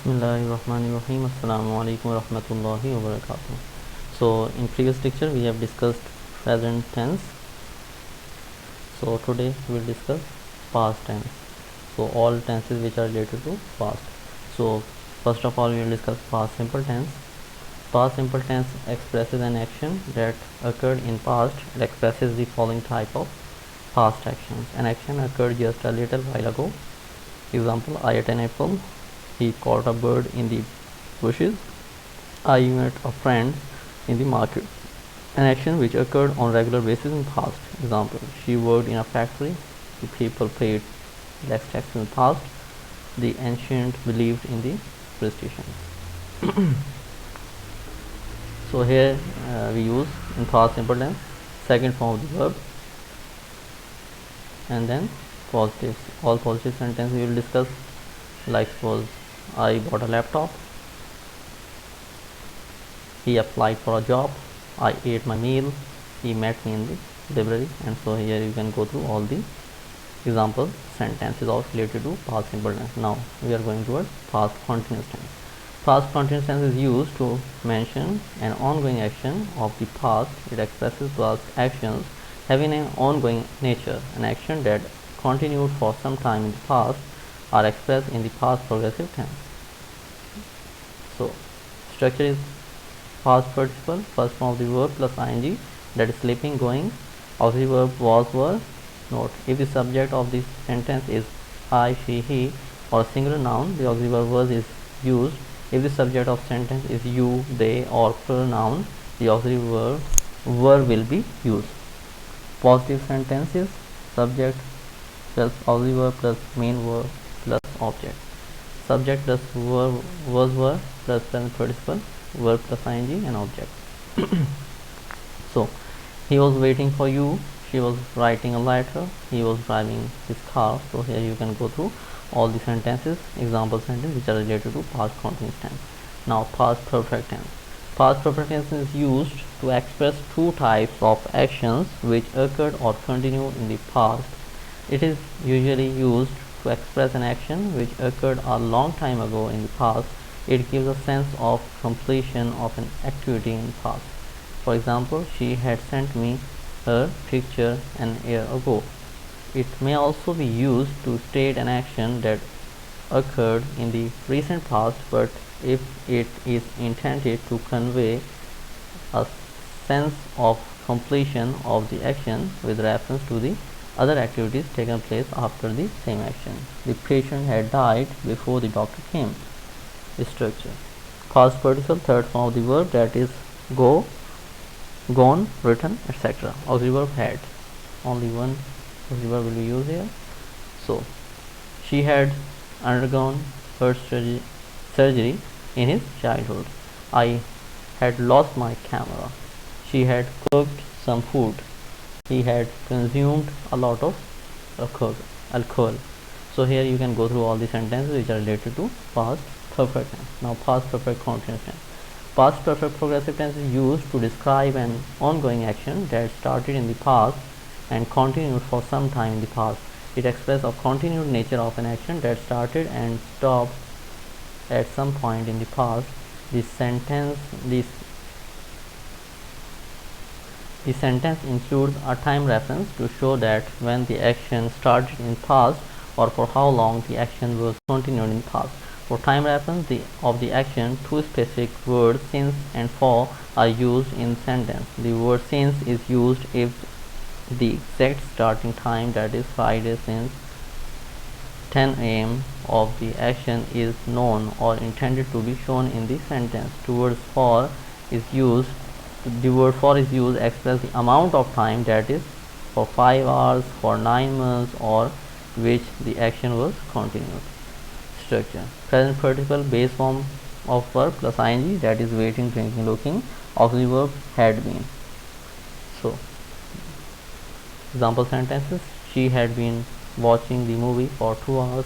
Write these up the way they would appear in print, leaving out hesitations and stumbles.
Bismillahirrahmanirrahim. Assalamu alaikum warahmatullahi wabarakatuh. So in previous lecture we have discussed present tense. So today we will discuss past tense. So all tenses which are related to past. So first of all we will discuss past simple tense. Past simple tense expresses an action that occurred in past. It expresses the following type of past actions. An action occurred just a little while ago. Example: I ate an apple. He caught a bird in the bushes. I met a friend in the market. An action which occurred on regular basis in past. Example: she worked in a factory. The people paid less tax in the past. The ancient believed in the superstitions. So here we use in past simple tense second form of the verb, and then positives. All positive sentences we will discuss, like suppose I bought a laptop, he applied for a job, I ate my meal, he met me in the library. And so here you can go through all the example sentences of related to past simple tense. Now we are going towards past continuous tense. Past continuous tense is used to mention an ongoing action of the past. It expresses past actions having an ongoing nature. An action that continued for some time in the past are expressed in the past progressive tense. So structure is past participle, first form of the verb plus ing, that is sleeping, going, auxiliary verb was, were. Note: if the subject of this sentence is I, she, he, or a singular noun, the auxiliary verb was is used. If the subject of sentence is you, they, or plural noun, the auxiliary verb were will be used. Positive sentences: subject plus auxiliary verb plus main verb plus object. Subject plus verb was, were plus present participle, verb plus ing, and object. So he was waiting for you, she was writing a letter, he was driving his car. So here you can go through all the sentences, example sentences which are related to past continuous tense. Now past perfect tense. Past perfect tense is used to express two types of actions which occurred or continued in the past. It is usually used to express an action which occurred a long time ago in the past. It gives a sense of completion of an activity in the past. For example, she had sent me her picture an year ago. It may also be used to state an action that occurred in the recent past, but if it is intended to convey a sense of completion of the action with reference to the other activities taken place after the same action. The patient had died before the doctor came. Structure: past participle, third form of the verb, that is go, gone, written, etc. Auxiliary verb had. Only one auxiliary verb will be used here. So she had undergone her surgery in his childhood. I had lost my camera. She had cooked some food. He had consumed a lot of alcohol. So here you can go through all the sentences which are related to past perfect tense. Now past perfect continuous tense. Past perfect progressive tense is used to describe an ongoing action that started in the past and continued for some time in the past. It expresses a continued nature of an action that started and stopped at some point in the past. The sentence includes a time reference to show that when the action started in past or for how long the action was continued in past. For time reference of the action, two specific words since and for are used in sentence. The word since is used if the exact starting time, that is Friday since 10 am of the action, is known or intended to be shown in the sentence. The word for is used to express the amount of time, that is for 5 hours, for 9 months, or which the action was continued. Structure: present participle, base form of verb plus ing, that is waiting, drinking, looking. Auxiliary verb had been. So example sentences: she had been watching the movie for 2 hours.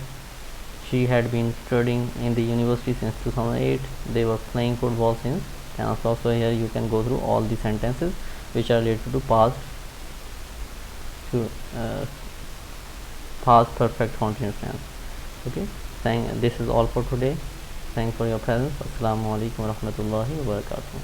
She had been studying in the university since 2008. They were playing football since 10 o'clock. So here you can go through all the sentences which are related to past perfect continuous tense. Okay, this is all for today. thanks for your presence. Assalamu alaikum wa rahmatullahi wa barakatuh.